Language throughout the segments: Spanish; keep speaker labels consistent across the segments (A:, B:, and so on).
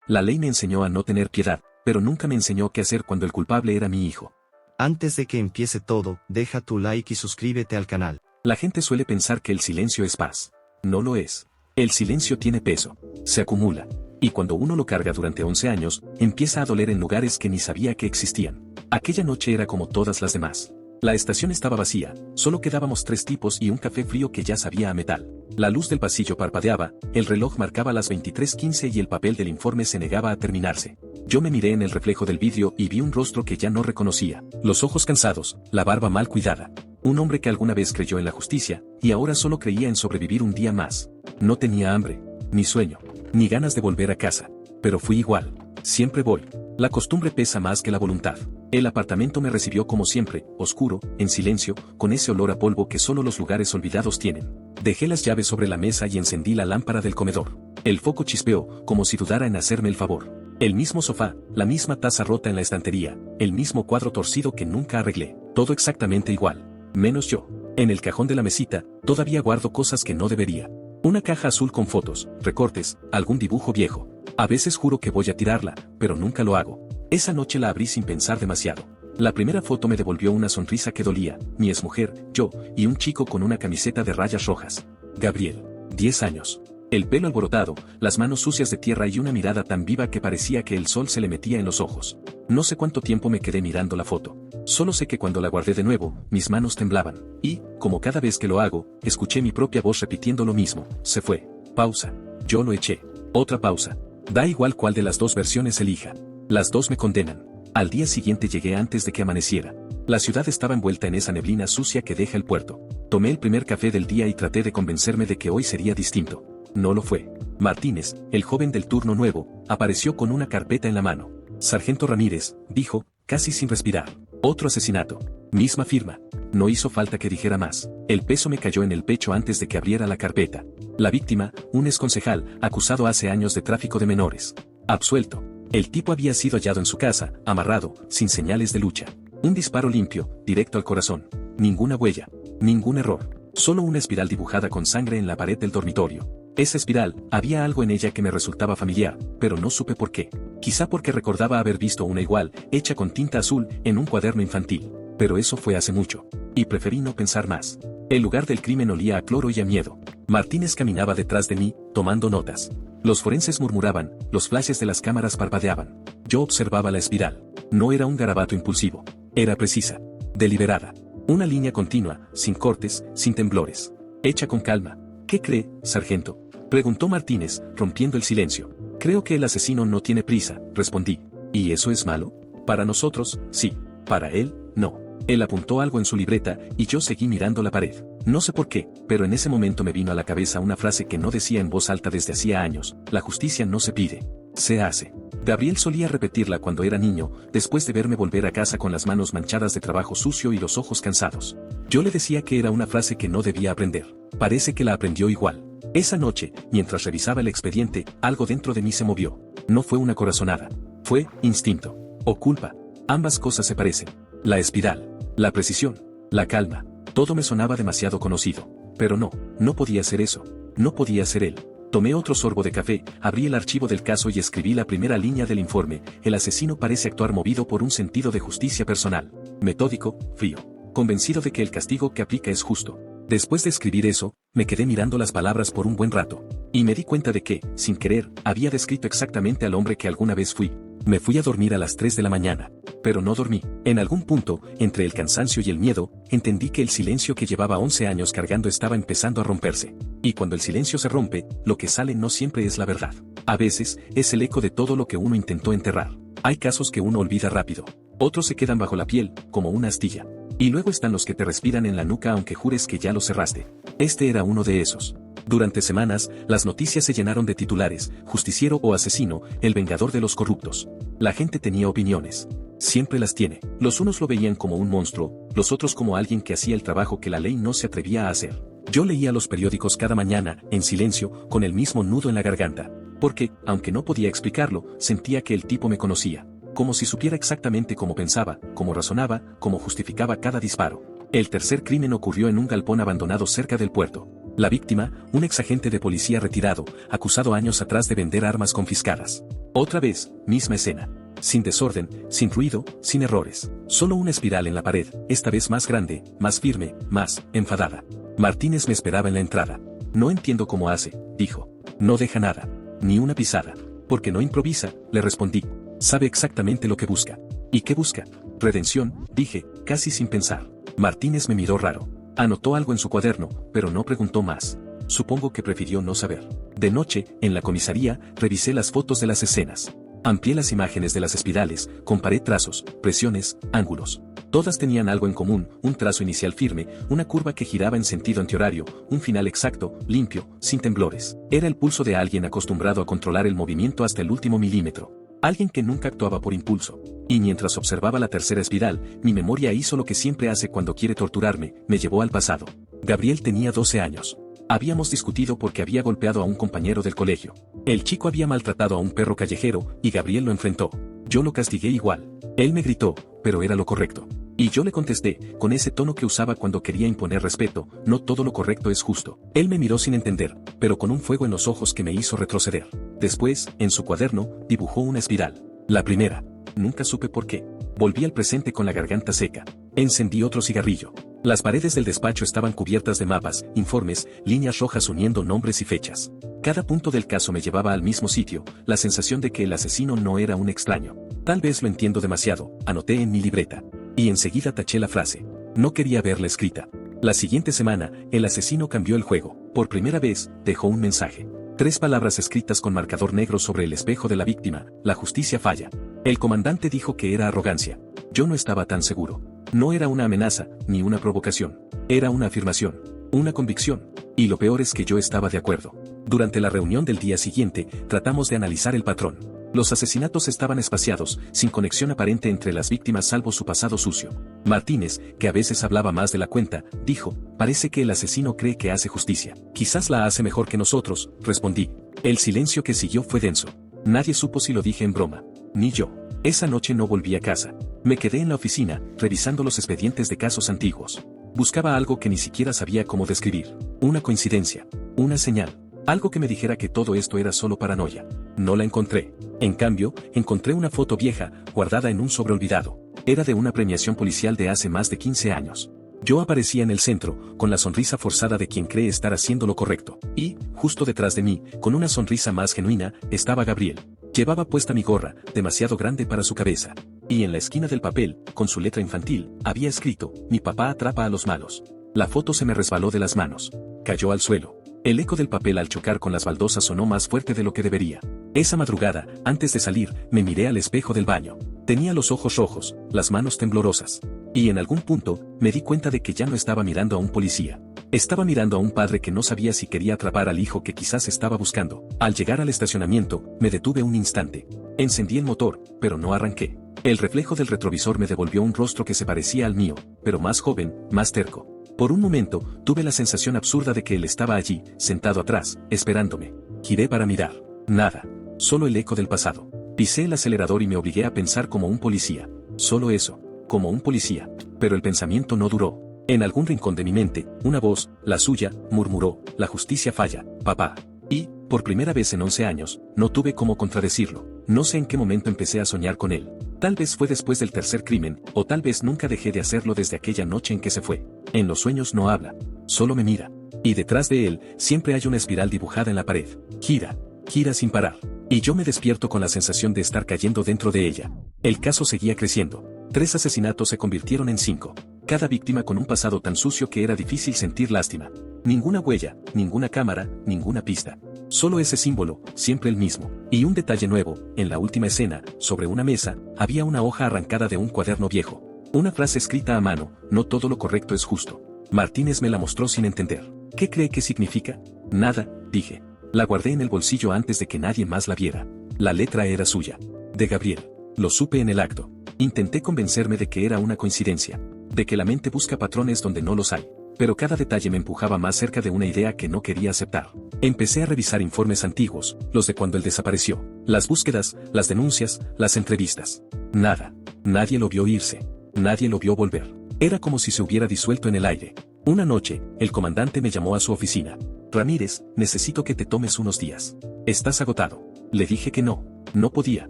A: La ley me enseñó a no tener piedad, pero nunca me enseñó qué hacer cuando el culpable era mi hijo.
B: Antes de que empiece todo, deja tu like y suscríbete al canal.
A: La gente suele pensar que el silencio es paz. No lo es. El silencio tiene peso. Se acumula. Y cuando uno lo carga durante 11 años, empieza a doler en lugares que ni sabía que existían. Aquella noche era como todas las demás. La estación estaba vacía, solo quedábamos 3 tipos y un café frío que ya sabía a metal. La luz del pasillo parpadeaba, el reloj marcaba las 23:15 y el papel del informe se negaba a terminarse. Yo me miré en el reflejo del vidrio y vi un rostro que ya no reconocía, los ojos cansados, la barba mal cuidada. Un hombre que alguna vez creyó en la justicia, y ahora solo creía en sobrevivir un día más. No tenía hambre, ni sueño, ni ganas de volver a casa. Pero fui igual. Siempre voy. La costumbre pesa más que la voluntad. El apartamento me recibió como siempre, oscuro, en silencio, con ese olor a polvo que solo los lugares olvidados tienen. Dejé las llaves sobre la mesa y encendí la lámpara del comedor. El foco chispeó, como si dudara en hacerme el favor. El mismo sofá, la misma taza rota en la estantería, el mismo cuadro torcido que nunca arreglé. Todo exactamente igual. Menos yo. En el cajón de la mesita, todavía guardo cosas que no debería. Una caja azul con fotos, recortes, algún dibujo viejo. A veces juro que voy a tirarla, pero nunca lo hago. Esa noche la abrí sin pensar demasiado. La primera foto me devolvió una sonrisa que dolía, mi exmujer, yo, y un chico con una camiseta de rayas rojas. Gabriel. 10 años. El pelo alborotado, las manos sucias de tierra y una mirada tan viva que parecía que el sol se le metía en los ojos. No sé cuánto tiempo me quedé mirando la foto. Solo sé que cuando la guardé de nuevo, mis manos temblaban, y, como cada vez que lo hago, escuché mi propia voz repitiendo lo mismo. Se fue. Pausa. Yo lo eché. Otra pausa. Da igual cuál de las dos versiones elija. Las dos me condenan. Al día siguiente llegué antes de que amaneciera. La ciudad estaba envuelta en esa neblina sucia que deja el puerto. Tomé el primer café del día y traté de convencerme de que hoy sería distinto. No lo fue. Martínez, el joven del turno nuevo, apareció con una carpeta en la mano. Sargento Ramírez, dijo, casi sin respirar. Otro asesinato. Misma firma. No hizo falta que dijera más. El peso me cayó en el pecho antes de que abriera la carpeta. La víctima, un exconcejal, acusado hace años de tráfico de menores. Absuelto. El tipo había sido hallado en su casa, amarrado, sin señales de lucha. Un disparo limpio, directo al corazón. Ninguna huella. Ningún error. Solo una espiral dibujada con sangre en la pared del dormitorio. Esa espiral, había algo en ella que me resultaba familiar, pero no supe por qué. Quizá porque recordaba haber visto una igual, hecha con tinta azul, en un cuaderno infantil. Pero eso fue hace mucho. Y preferí no pensar más. El lugar del crimen olía a cloro y a miedo. Martínez caminaba detrás de mí, tomando notas. Los forenses murmuraban, los flashes de las cámaras parpadeaban. Yo observaba la espiral. No era un garabato impulsivo. Era precisa. Deliberada. Una línea continua, sin cortes, sin temblores. Hecha con calma. ¿Qué cree, sargento?, preguntó Martínez, rompiendo el silencio. Creo que el asesino no tiene prisa, respondí. ¿Y eso es malo? Para nosotros, sí. Para él, no. Él apuntó algo en su libreta, y yo seguí mirando la pared. No sé por qué, pero en ese momento me vino a la cabeza una frase que no decía en voz alta desde hacía años: la justicia no se pide, se hace. Gabriel solía repetirla cuando era niño, después de verme volver a casa con las manos manchadas de trabajo sucio y los ojos cansados. Yo le decía que era una frase que no debía aprender. Parece que la aprendió igual. Esa noche, mientras revisaba el expediente, algo dentro de mí se movió. No fue una corazonada. Fue instinto. O culpa. Ambas cosas se parecen. La espiral. La precisión. La calma. Todo me sonaba demasiado conocido. Pero no podía ser eso. No podía ser él. Tomé otro sorbo de café, abrí el archivo del caso y escribí la primera línea del informe. El asesino parece actuar movido por un sentido de justicia personal. Metódico, frío. Convencido de que el castigo que aplica es justo. Después de escribir eso, me quedé mirando las palabras por un buen rato. Y me di cuenta de que, sin querer, había descrito exactamente al hombre que alguna vez fui. Me fui a dormir a las 3 de la mañana. Pero no dormí. En algún punto, entre el cansancio y el miedo, entendí que el silencio que llevaba 11 años cargando estaba empezando a romperse. Y cuando el silencio se rompe, lo que sale no siempre es la verdad. A veces, es el eco de todo lo que uno intentó enterrar. Hay casos que uno olvida rápido. Otros se quedan bajo la piel, como una astilla. Y luego están los que te respiran en la nuca aunque jures que ya los cerraste. Este era uno de esos. Durante semanas, las noticias se llenaron de titulares: justiciero o asesino, el vengador de los corruptos. La gente tenía opiniones. Siempre las tiene. Los unos lo veían como un monstruo, los otros como alguien que hacía el trabajo que la ley no se atrevía a hacer. Yo leía los periódicos cada mañana, en silencio, con el mismo nudo en la garganta. Porque, aunque no podía explicarlo, sentía que el tipo me conocía. Como si supiera exactamente cómo pensaba, cómo razonaba, cómo justificaba cada disparo. El tercer crimen ocurrió en un galpón abandonado cerca del puerto. La víctima, un exagente de policía retirado, acusado años atrás de vender armas confiscadas. Otra vez, misma escena. Sin desorden, sin ruido, sin errores. Solo una espiral en la pared, esta vez más grande, más firme, más enfadada. Martínez me esperaba en la entrada. No entiendo cómo hace, dijo. No deja nada. Ni una pisada. Porque no improvisa, le respondí. Sabe exactamente lo que busca. ¿Y qué busca? Redención, dije, casi sin pensar. Martínez me miró raro. Anotó algo en su cuaderno, pero no preguntó más. Supongo que prefirió no saber. De noche, en la comisaría, revisé las fotos de las escenas. Amplié las imágenes de las espirales, comparé trazos, presiones, ángulos. Todas tenían algo en común, un trazo inicial firme, una curva que giraba en sentido antihorario, un final exacto, limpio, sin temblores. Era el pulso de alguien acostumbrado a controlar el movimiento hasta el último milímetro. Alguien que nunca actuaba por impulso. Y mientras observaba la tercera espiral, mi memoria hizo lo que siempre hace cuando quiere torturarme, me llevó al pasado. Gabriel tenía 12 años. Habíamos discutido porque había golpeado a un compañero del colegio. El chico había maltratado a un perro callejero, y Gabriel lo enfrentó. Yo lo castigué igual. Él me gritó, pero era lo correcto. Y yo le contesté, con ese tono que usaba cuando quería imponer respeto, no todo lo correcto es justo. Él me miró sin entender, pero con un fuego en los ojos que me hizo retroceder. Después, en su cuaderno, dibujó una espiral. La primera. Nunca supe por qué. Volví al presente con la garganta seca. Encendí otro cigarrillo. Las paredes del despacho estaban cubiertas de mapas, informes, líneas rojas uniendo nombres y fechas. Cada punto del caso me llevaba al mismo sitio, la sensación de que el asesino no era un extraño. Tal vez lo entiendo demasiado, anoté en mi libreta. Y enseguida taché la frase. No quería verla escrita. La siguiente semana, el asesino cambió el juego. Por primera vez, dejó un mensaje. 3 palabras escritas con marcador negro sobre el espejo de la víctima: la justicia falla. El comandante dijo que era arrogancia. Yo no estaba tan seguro. No era una amenaza, ni una provocación. Era una afirmación. Una convicción. Y lo peor es que yo estaba de acuerdo. Durante la reunión del día siguiente, tratamos de analizar el patrón. Los asesinatos estaban espaciados, sin conexión aparente entre las víctimas salvo su pasado sucio. Martínez, que a veces hablaba más de la cuenta, dijo, parece que el asesino cree que hace justicia. Quizás la hace mejor que nosotros, respondí. El silencio que siguió fue denso. Nadie supo si lo dije en broma. Ni yo. Esa noche no volví a casa. Me quedé en la oficina, revisando los expedientes de casos antiguos. Buscaba algo que ni siquiera sabía cómo describir. Una coincidencia. Una señal. Algo que me dijera que todo esto era solo paranoia. No la encontré. En cambio, encontré una foto vieja, guardada en un sobre olvidado. Era de una premiación policial de hace más de 15 años. Yo aparecía en el centro, con la sonrisa forzada de quien cree estar haciendo lo correcto. Y, justo detrás de mí, con una sonrisa más genuina, estaba Gabriel. Llevaba puesta mi gorra, demasiado grande para su cabeza. Y en la esquina del papel, con su letra infantil, había escrito, mi papá atrapa a los malos. La foto se me resbaló de las manos. Cayó al suelo. El eco del papel al chocar con las baldosas sonó más fuerte de lo que debería. Esa madrugada, antes de salir, me miré al espejo del baño. Tenía los ojos rojos, las manos temblorosas. Y en algún punto, me di cuenta de que ya no estaba mirando a un policía. Estaba mirando a un padre que no sabía si quería atrapar al hijo que quizás estaba buscando. Al llegar al estacionamiento, me detuve un instante. Encendí el motor, pero no arranqué. El reflejo del retrovisor me devolvió un rostro que se parecía al mío, pero más joven, más terco. Por un momento, tuve la sensación absurda de que él estaba allí, sentado atrás, esperándome. Giré para mirar. Nada. Solo el eco del pasado. Pisé el acelerador y me obligué a pensar como un policía. Solo eso. Como un policía. Pero el pensamiento no duró. En algún rincón de mi mente, una voz, la suya, murmuró, la justicia falla, papá. Y, por primera vez en 11 años, no tuve cómo contradecirlo. No sé en qué momento empecé a soñar con él. Tal vez fue después del tercer crimen, o tal vez nunca dejé de hacerlo desde aquella noche en que se fue. En los sueños no habla. Solo me mira. Y detrás de él, siempre hay una espiral dibujada en la pared. Gira. Gira sin parar. Y yo me despierto con la sensación de estar cayendo dentro de ella. El caso seguía creciendo. 3 asesinatos se convirtieron en 5. Cada víctima con un pasado tan sucio que era difícil sentir lástima. Ninguna huella, ninguna cámara, ninguna pista. Solo ese símbolo, siempre el mismo. Y un detalle nuevo, en la última escena, sobre una mesa, había una hoja arrancada de un cuaderno viejo. Una frase escrita a mano, no todo lo correcto es justo. Martínez me la mostró sin entender. ¿Qué cree que significa? Nada, dije. La guardé en el bolsillo antes de que nadie más la viera. La letra era suya. De Gabriel. Lo supe en el acto. Intenté convencerme de que era una coincidencia. De que la mente busca patrones donde no los hay. Pero cada detalle me empujaba más cerca de una idea que no quería aceptar. Empecé a revisar informes antiguos, los de cuando él desapareció. Las búsquedas, las denuncias, las entrevistas. Nada. Nadie lo vio irse. Nadie lo vio volver. Era como si se hubiera disuelto en el aire. Una noche, el comandante me llamó a su oficina. Ramírez, necesito que te tomes unos días. ¿Estás agotado? Le dije que no, no podía.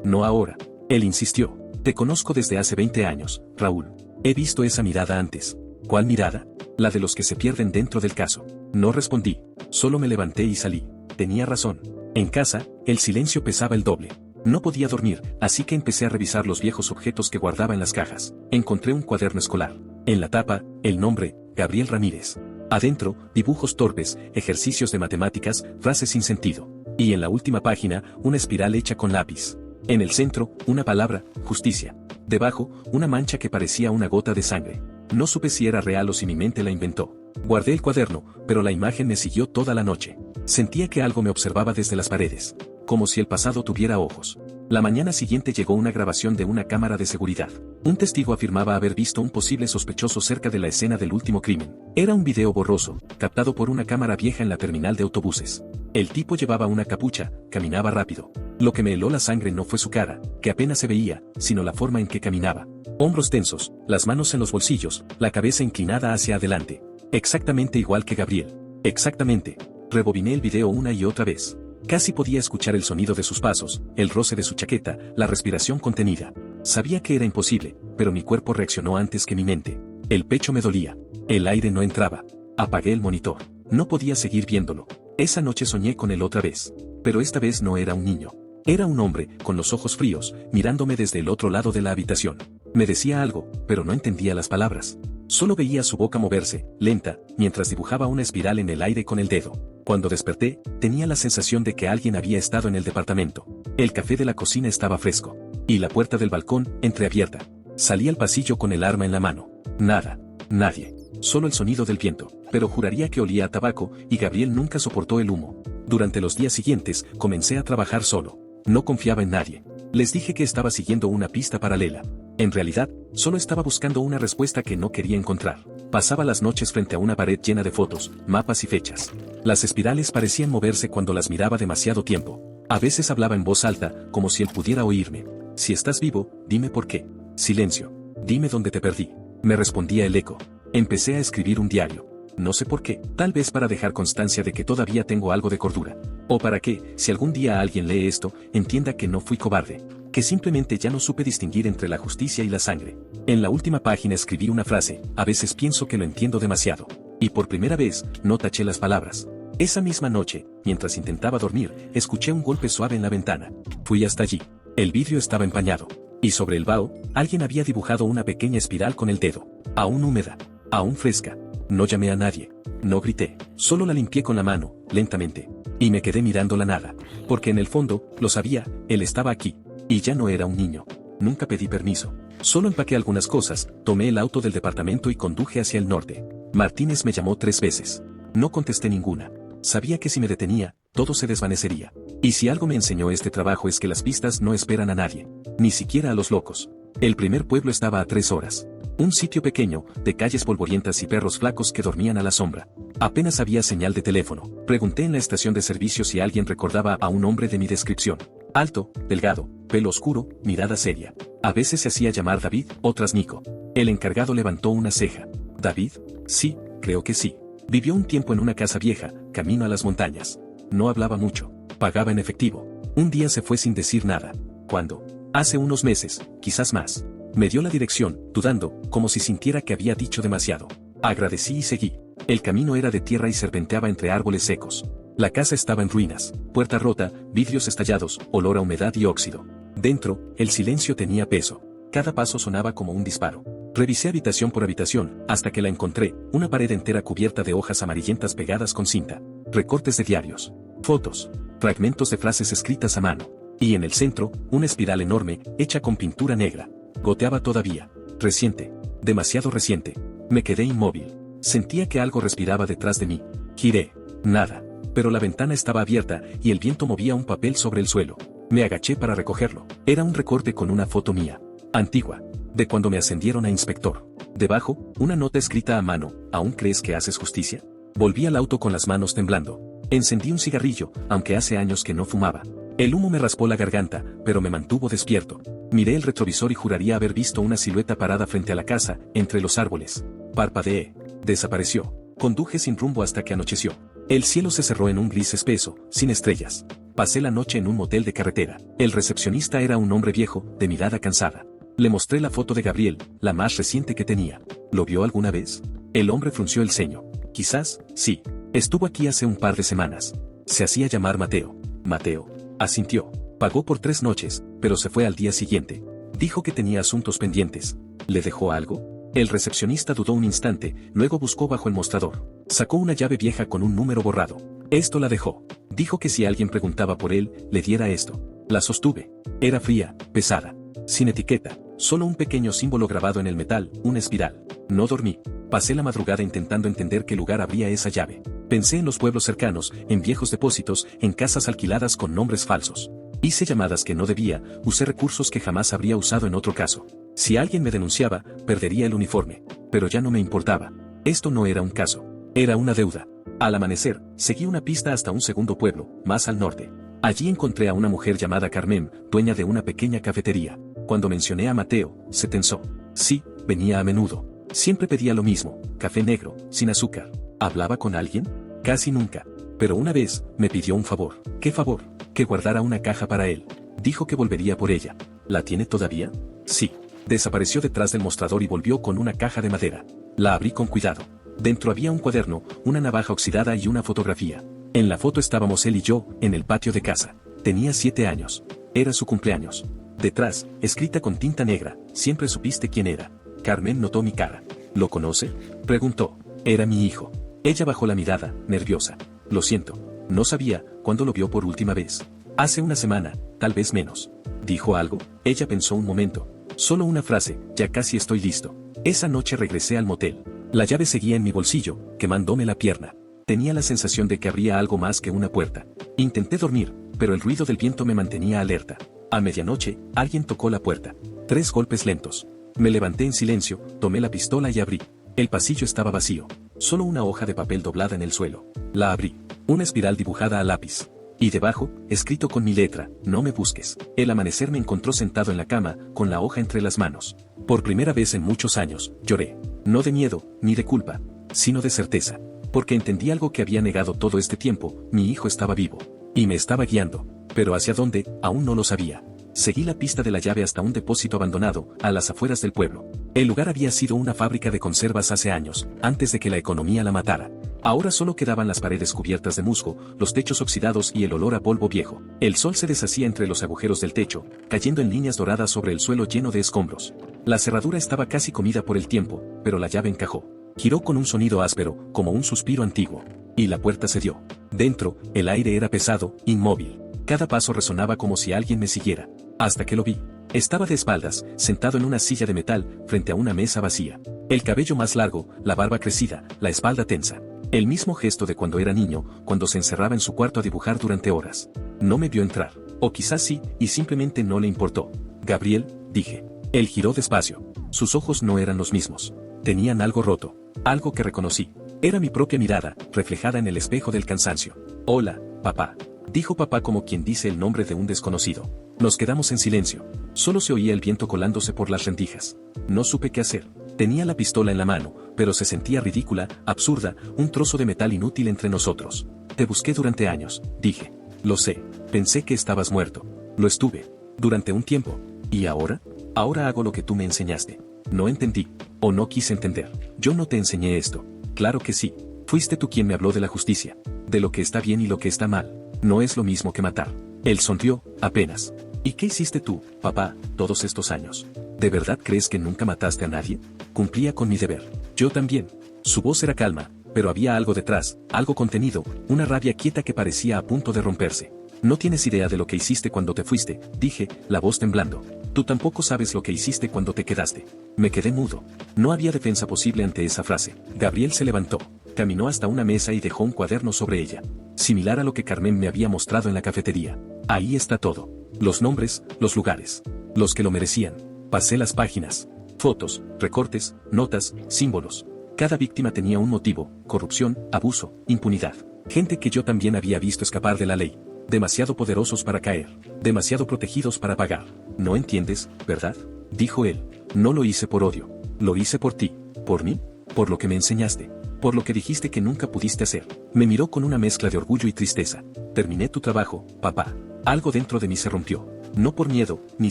A: No ahora. Él insistió. Te conozco desde hace 20 años, Raúl. He visto esa mirada antes. ¿Cuál mirada? La de los que se pierden dentro del caso. No respondí. Solo me levanté y salí. Tenía razón. En casa, el silencio pesaba el doble. No podía dormir, así que empecé a revisar los viejos objetos que guardaba en las cajas. Encontré un cuaderno escolar. En la tapa, el nombre, Gabriel Ramírez. Adentro, dibujos torpes, ejercicios de matemáticas, frases sin sentido. Y en la última página, una espiral hecha con lápiz. En el centro, una palabra, justicia. Debajo, una mancha que parecía una gota de sangre. No supe si era real o si mi mente la inventó. Guardé el cuaderno, pero la imagen me siguió toda la noche. Sentía que algo me observaba desde las paredes. Como si el pasado tuviera ojos. La mañana siguiente llegó una grabación de una cámara de seguridad. Un testigo afirmaba haber visto un posible sospechoso cerca de la escena del último crimen. Era un video borroso, captado por una cámara vieja en la terminal de autobuses. El tipo llevaba una capucha, caminaba rápido. Lo que me heló la sangre no fue su cara, que apenas se veía, sino la forma en que caminaba. Hombros tensos, las manos en los bolsillos, la cabeza inclinada hacia adelante. Exactamente igual que Gabriel. Exactamente. Rebobiné el video una y otra vez. Casi podía escuchar el sonido de sus pasos, el roce de su chaqueta, la respiración contenida. Sabía que era imposible, pero mi cuerpo reaccionó antes que mi mente. El pecho me dolía. El aire no entraba. Apagué el monitor. No podía seguir viéndolo. Esa noche soñé con él otra vez. Pero esta vez no era un niño. Era un hombre, con los ojos fríos, mirándome desde el otro lado de la habitación. Me decía algo, pero no entendía las palabras. Solo veía su boca moverse, lenta, mientras dibujaba una espiral en el aire con el dedo. Cuando desperté, tenía la sensación de que alguien había estado en el departamento. El café de la cocina estaba fresco. Y la puerta del balcón, entreabierta. Salí al pasillo con el arma en la mano. Nada. Nadie. Solo el sonido del viento. Pero juraría que olía a tabaco, y Gabriel nunca soportó el humo. Durante los días siguientes, comencé a trabajar solo. No confiaba en nadie. Les dije que estaba siguiendo una pista paralela. En realidad, solo estaba buscando una respuesta que no quería encontrar. Pasaba las noches frente a una pared llena de fotos, mapas y fechas. Las espirales parecían moverse cuando las miraba demasiado tiempo. A veces hablaba en voz alta, como si él pudiera oírme. Si estás vivo, dime por qué. Silencio. Dime dónde te perdí. Me respondía el eco. Empecé a escribir un diario. No sé por qué, tal vez para dejar constancia de que todavía tengo algo de cordura. O para que, si algún día alguien lee esto, entienda que no fui cobarde. Que simplemente ya no supe distinguir entre la justicia y la sangre. En la última página escribí una frase, a veces pienso que lo entiendo demasiado. Y por primera vez, no taché las palabras. Esa misma noche, mientras intentaba dormir, escuché un golpe suave en la ventana. Fui hasta allí. El vidrio estaba empañado. Y sobre el vaho, alguien había dibujado una pequeña espiral con el dedo. Aún húmeda. Aún fresca. No llamé a nadie. No grité. Solo la limpié con la mano, lentamente. Y me quedé mirando la nada. Porque en el fondo, lo sabía, él estaba aquí. Y ya no era un niño. Nunca pedí permiso. Solo empaqué algunas cosas, tomé el auto del departamento y conduje hacia el norte. Martínez me llamó 3 veces. No contesté ninguna. Sabía que si me detenía, todo se desvanecería. Y si algo me enseñó este trabajo es que las pistas no esperan a nadie. Ni siquiera a los locos. El primer pueblo estaba a 3 horas. Un sitio pequeño, de calles polvorientas y perros flacos que dormían a la sombra. Apenas había señal de teléfono. Pregunté en la estación de servicio si alguien recordaba a un hombre de mi descripción. Alto, delgado, pelo oscuro, mirada seria. A veces se hacía llamar David, otras Nico. El encargado levantó una ceja. ¿David? Sí, creo que sí. Vivió un tiempo en una casa vieja, camino a las montañas. No hablaba mucho. Pagaba en efectivo. Un día se fue sin decir nada. ¿Cuándo? Hace unos meses, quizás más. Me dio la dirección, dudando, como si sintiera que había dicho demasiado. Agradecí y seguí. El camino era de tierra y serpenteaba entre árboles secos. La casa estaba en ruinas, puerta rota, vidrios estallados, olor a humedad y óxido. Dentro, el silencio tenía peso. Cada paso sonaba como un disparo. Revisé habitación por habitación, hasta que la encontré, una pared entera cubierta de hojas amarillentas pegadas con cinta. Recortes de diarios. Fotos. Fragmentos de frases escritas a mano. Y en el centro, una espiral enorme, hecha con pintura negra. Goteaba todavía. Reciente. Demasiado reciente. Me quedé inmóvil. Sentía que algo respiraba detrás de mí. Giré. Nada. Pero la ventana estaba abierta, y el viento movía un papel sobre el suelo. Me agaché para recogerlo. Era un recorte con una foto mía. Antigua. De cuando me ascendieron a inspector. Debajo, una nota escrita a mano. ¿Aún crees que haces justicia? Volví al auto con las manos temblando. Encendí un cigarrillo, aunque hace años que no fumaba. El humo me raspó la garganta, pero me mantuvo despierto. Miré el retrovisor y juraría haber visto una silueta parada frente a la casa, entre los árboles. Parpadeé. Desapareció. Conduje sin rumbo hasta que anocheció. El cielo se cerró en un gris espeso, sin estrellas. Pasé la noche en un motel de carretera. El recepcionista era un hombre viejo, de mirada cansada. Le mostré la foto de Gabriel, la más reciente que tenía. ¿Lo vio alguna vez? El hombre frunció el ceño. Quizás, sí. Estuvo aquí hace un par de semanas. Se hacía llamar Mateo. Mateo. Asintió. Pagó por 3 noches, pero se fue al día siguiente. Dijo que tenía asuntos pendientes. ¿Le dejó algo? El recepcionista dudó un instante, luego buscó bajo el mostrador. Sacó una llave vieja con un número borrado. Esto la dejó. Dijo que si alguien preguntaba por él, le diera esto. La sostuve. Era fría, pesada. Sin etiqueta, solo un pequeño símbolo grabado en el metal, una espiral. No dormí. Pasé la madrugada intentando entender qué lugar abría esa llave. Pensé en los pueblos cercanos, en viejos depósitos, en casas alquiladas con nombres falsos. Hice llamadas que no debía, usé recursos que jamás habría usado en otro caso. Si alguien me denunciaba, perdería el uniforme. Pero ya no me importaba. Esto no era un caso. Era una deuda. Al amanecer, seguí una pista hasta un segundo pueblo, más al norte. Allí encontré a una mujer llamada Carmen, dueña de una pequeña cafetería. Cuando mencioné a Mateo, se tensó. Sí, venía a menudo. Siempre pedía lo mismo, café negro, sin azúcar. ¿Hablaba con alguien? Casi nunca. Pero una vez, me pidió un favor. ¿Qué favor? Que guardara una caja para él. Dijo que volvería por ella. ¿La tiene todavía? Sí. Desapareció detrás del mostrador y volvió con una caja de madera. La abrí con cuidado. Dentro había un cuaderno, una navaja oxidada y una fotografía. En la foto estábamos él y yo, en el patio de casa. Tenía 7 años. Era su cumpleaños. Detrás, escrita con tinta negra, siempre supiste quién era. Carmen notó mi cara. ¿Lo conoce? Preguntó. Era mi hijo. Ella bajó la mirada, nerviosa. Lo siento. No sabía cuándo lo vio por última vez. Hace una semana, tal vez menos. ¿Dijo algo? Ella pensó un momento. Solo una frase, ya casi estoy listo. Esa noche regresé al motel. La llave seguía en mi bolsillo, quemándome la pierna. Tenía la sensación de que habría algo más que una puerta. Intenté dormir, pero el ruido del viento me mantenía alerta. A medianoche, alguien tocó la puerta. 3 golpes lentos. Me levanté en silencio, tomé la pistola y abrí. El pasillo estaba vacío. Solo una hoja de papel doblada en el suelo. La abrí. Una espiral dibujada a lápiz. Y debajo, escrito con mi letra, no me busques. El amanecer me encontró sentado en la cama, con la hoja entre las manos. Por primera vez en muchos años, lloré. No de miedo, ni de culpa, sino de certeza. Porque entendí algo que había negado todo este tiempo, mi hijo estaba vivo. Y me estaba guiando. Pero hacia dónde, aún no lo sabía. Seguí la pista de la llave hasta un depósito abandonado, a las afueras del pueblo. El lugar había sido una fábrica de conservas hace años, antes de que la economía la matara. Ahora solo quedaban las paredes cubiertas de musgo, los techos oxidados y el olor a polvo viejo. El sol se deshacía entre los agujeros del techo, cayendo en líneas doradas sobre el suelo lleno de escombros. La cerradura estaba casi comida por el tiempo, pero la llave encajó. Giró con un sonido áspero, como un suspiro antiguo. Y la puerta cedió. Dentro, el aire era pesado, inmóvil. Cada paso resonaba como si alguien me siguiera. Hasta que lo vi. Estaba de espaldas, sentado en una silla de metal, frente a una mesa vacía. El cabello más largo, la barba crecida, la espalda tensa. El mismo gesto de cuando era niño, cuando se encerraba en su cuarto a dibujar durante horas. No me vio entrar. O quizás sí, y simplemente no le importó. Gabriel, dije. Él giró despacio. Sus ojos no eran los mismos. Tenían algo roto. Algo que reconocí. Era mi propia mirada, reflejada en el espejo del cansancio. Hola, papá. Dijo papá como quien dice el nombre de un desconocido. Nos quedamos en silencio. Solo se oía el viento colándose por las rendijas. No supe qué hacer. Tenía la pistola en la mano, pero se sentía ridícula, absurda, un trozo de metal inútil entre nosotros. Te busqué durante años, dije. Lo sé. Pensé que estabas muerto. Lo estuve. Durante un tiempo. ¿Y ahora? Ahora hago lo que tú me enseñaste. No entendí. O no quise entender. Yo no te enseñé esto. Claro que sí. Fuiste tú quien me habló de la justicia. De lo que está bien y lo que está mal. No es lo mismo que matar. Él sonrió, apenas. ¿Y qué hiciste tú, papá, todos estos años? ¿De verdad crees que nunca mataste a nadie? Cumplía con mi deber. Yo también. Su voz era calma, pero había algo detrás, algo contenido, una rabia quieta que parecía a punto de romperse. No tienes idea de lo que hiciste cuando te fuiste, dije, la voz temblando. Tú tampoco sabes lo que hiciste cuando te quedaste. Me quedé mudo. No había defensa posible ante esa frase. Gabriel se levantó. Caminó hasta una mesa y dejó un cuaderno sobre ella. Similar a lo que Carmen me había mostrado en la cafetería. Ahí está todo. Los nombres, los lugares. Los que lo merecían. Pasé las páginas. Fotos, recortes, notas, símbolos. Cada víctima tenía un motivo: corrupción, abuso, impunidad. Gente que yo también había visto escapar de la ley. Demasiado poderosos para caer. Demasiado protegidos para pagar. ¿No entiendes, verdad? Dijo él. No lo hice por odio. Lo hice por ti. ¿Por mí? por lo que me enseñaste, por lo que dijiste que nunca pudiste hacer. Me miró con una mezcla de orgullo y tristeza. Terminé tu trabajo, papá. Algo dentro de mí se rompió. No por miedo, ni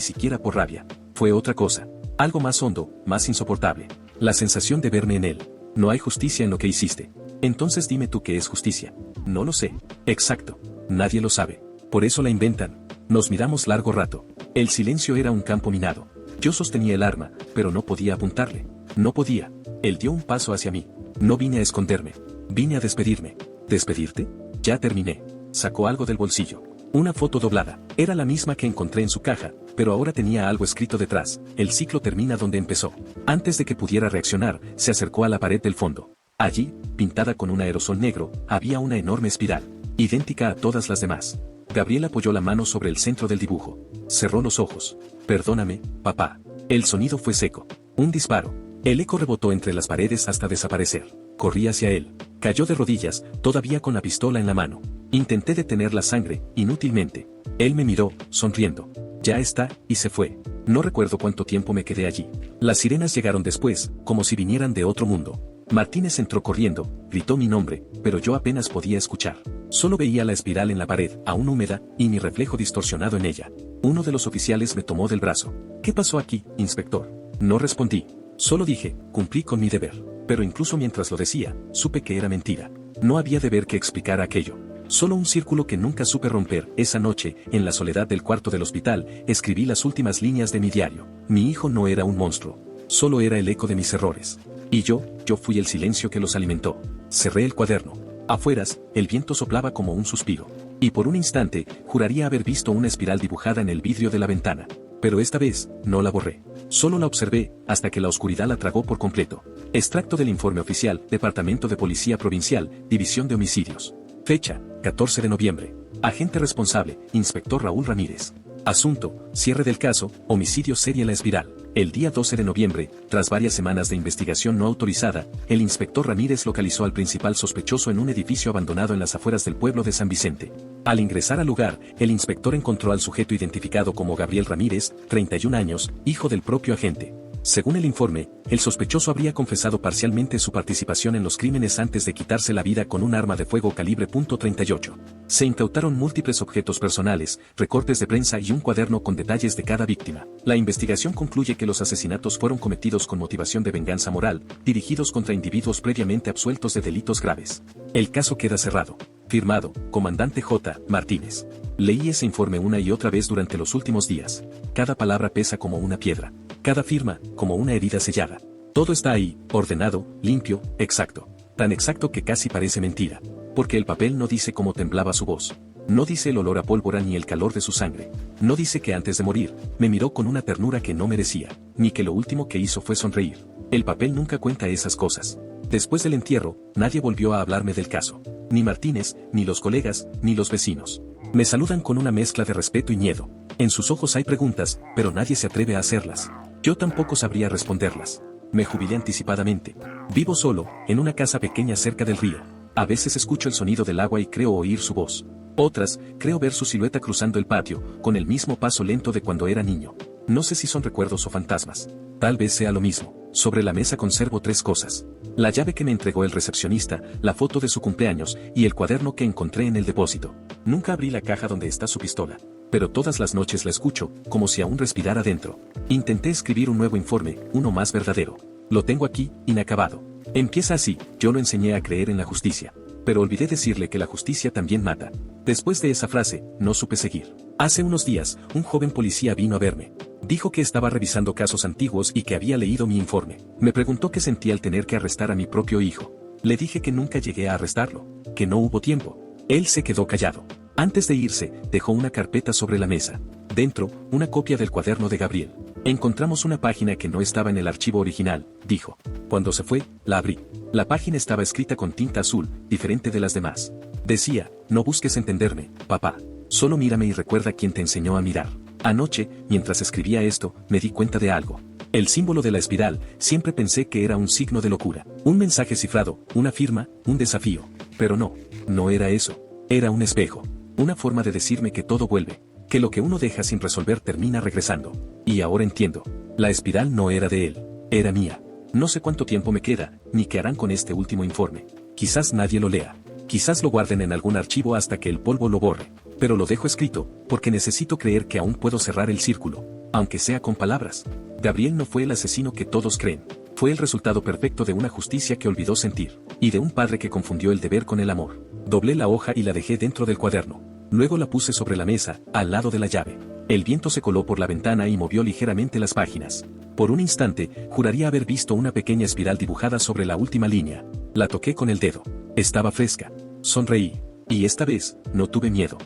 A: siquiera por rabia. Fue otra cosa. Algo más hondo, más insoportable. La sensación de verme en él. No hay justicia en lo que hiciste. Entonces dime tú qué es justicia. No lo sé. Exacto. Nadie lo sabe. Por eso la inventan. Nos miramos largo rato. El silencio era un campo minado. Yo sostenía el arma, pero no podía apuntarle. No podía. Él dio un paso hacia mí. No vine a esconderme. Vine a despedirme. ¿Despedirte? Ya terminé. Sacó algo del bolsillo. Una foto doblada. Era la misma que encontré en su caja, pero ahora tenía algo escrito detrás. El ciclo termina donde empezó. Antes de que pudiera reaccionar, se acercó a la pared del fondo. Allí, pintada con un aerosol negro, había una enorme espiral, idéntica a todas las demás. Gabriel apoyó la mano sobre el centro del dibujo. Cerró los ojos. Perdóname, papá. El sonido fue seco. Un disparo. El eco rebotó entre las paredes hasta desaparecer. Corrí hacia él. Cayó de rodillas, todavía con la pistola en la mano. Intenté detener la sangre, inútilmente. Él me miró, sonriendo. Ya está, y se fue. No recuerdo cuánto tiempo me quedé allí. Las sirenas llegaron después, como si vinieran de otro mundo. Martínez entró corriendo, gritó mi nombre, pero yo apenas podía escuchar. Solo veía la espiral en la pared, aún húmeda, y mi reflejo distorsionado en ella. Uno de los oficiales me tomó del brazo. ¿Qué pasó aquí, inspector? No respondí. Solo dije, cumplí con mi deber. Pero incluso mientras lo decía, supe que era mentira. No había deber que explicar aquello. Solo un círculo que nunca supe romper. Esa noche, en la soledad del cuarto del hospital, escribí las últimas líneas de mi diario. Mi hijo no era un monstruo. Solo era el eco de mis errores. Y yo fui el silencio que los alimentó. Cerré el cuaderno. Afueras, el viento soplaba como un suspiro. Y por un instante, juraría haber visto una espiral dibujada en el vidrio de la ventana. Pero esta vez, no la borré. Solo la observé, hasta que la oscuridad la tragó por completo. Extracto del informe oficial, Departamento de Policía Provincial, División de Homicidios. Fecha, 14 de noviembre. Agente responsable, Inspector Raúl Ramírez. Asunto, cierre del caso, homicidio serie La Espiral. El día 12 de noviembre, tras varias semanas de investigación no autorizada, el inspector Ramírez localizó al principal sospechoso en un edificio abandonado en las afueras del pueblo de San Vicente. Al ingresar al lugar, el inspector encontró al sujeto identificado como Gabriel Ramírez, 31 años, hijo del propio agente. Según el informe, el sospechoso habría confesado parcialmente su participación en los crímenes antes de quitarse la vida con un arma de fuego calibre .38. Se incautaron múltiples objetos personales, recortes de prensa y un cuaderno con detalles de cada víctima. La investigación concluye que los asesinatos fueron cometidos con motivación de venganza moral, dirigidos contra individuos previamente absueltos de delitos graves. El caso queda cerrado. Firmado, Comandante J. Martínez. Leí ese informe una y otra vez durante los últimos días. Cada palabra pesa como una piedra. Cada firma, como una herida sellada. Todo está ahí, ordenado, limpio, exacto. Tan exacto que casi parece mentira. Porque el papel no dice cómo temblaba su voz. No dice el olor a pólvora ni el calor de su sangre. No dice que antes de morir, me miró con una ternura que no merecía. Ni que lo último que hizo fue sonreír. El papel nunca cuenta esas cosas. Después del entierro, nadie volvió a hablarme del caso. Ni Martínez, ni los colegas, ni los vecinos. Me saludan con una mezcla de respeto y miedo. En sus ojos hay preguntas, pero nadie se atreve a hacerlas. Yo tampoco sabría responderlas. Me jubilé anticipadamente. Vivo solo, en una casa pequeña cerca del río. A veces escucho el sonido del agua y creo oír su voz. Otras, creo ver su silueta cruzando el patio, con el mismo paso lento de cuando era niño. No sé si son recuerdos o fantasmas. Tal vez sea lo mismo. Sobre la mesa conservo 3 cosas. La llave que me entregó el recepcionista, la foto de su cumpleaños, y el cuaderno que encontré en el depósito. Nunca abrí la caja donde está su pistola. Pero todas las noches la escucho, como si aún respirara dentro. Intenté escribir un nuevo informe, uno más verdadero. Lo tengo aquí, inacabado. Empieza así: yo lo enseñé a creer en la justicia. Pero olvidé decirle que la justicia también mata. Después de esa frase, no supe seguir. Hace unos días, un joven policía vino a verme. Dijo que estaba revisando casos antiguos y que había leído mi informe. Me preguntó qué sentía al tener que arrestar a mi propio hijo. Le dije que nunca llegué a arrestarlo, que no hubo tiempo. Él se quedó callado. Antes de irse, dejó una carpeta sobre la mesa. Dentro, una copia del cuaderno de Gabriel. Encontramos una página que no estaba en el archivo original, dijo. Cuando se fue, la abrí. La página estaba escrita con tinta azul, diferente de las demás. Decía: no busques entenderme, papá. Solo mírame y recuerda quién te enseñó a mirar. Anoche, mientras escribía esto, me di cuenta de algo. El símbolo de la espiral, siempre pensé que era un signo de locura. Un mensaje cifrado, una firma, un desafío. Pero no era eso. Era un espejo. Una forma de decirme que todo vuelve. Que lo que uno deja sin resolver termina regresando. Y ahora entiendo. La espiral no era de él. Era mía. No sé cuánto tiempo me queda, ni qué harán con este último informe. Quizás nadie lo lea. Quizás lo guarden en algún archivo hasta que el polvo lo borre. Pero lo dejo escrito, porque necesito creer que aún puedo cerrar el círculo, aunque sea con palabras. Gabriel no fue el asesino que todos creen. Fue el resultado perfecto de una justicia que olvidó sentir, y de un padre que confundió el deber con el amor. Doblé la hoja y la dejé dentro del cuaderno. Luego la puse sobre la mesa, al lado de la llave. El viento se coló por la ventana y movió ligeramente las páginas. Por un instante, juraría haber visto una pequeña espiral dibujada sobre la última línea. La toqué con el dedo. Estaba fresca. Sonreí. Y esta vez, no tuve miedo.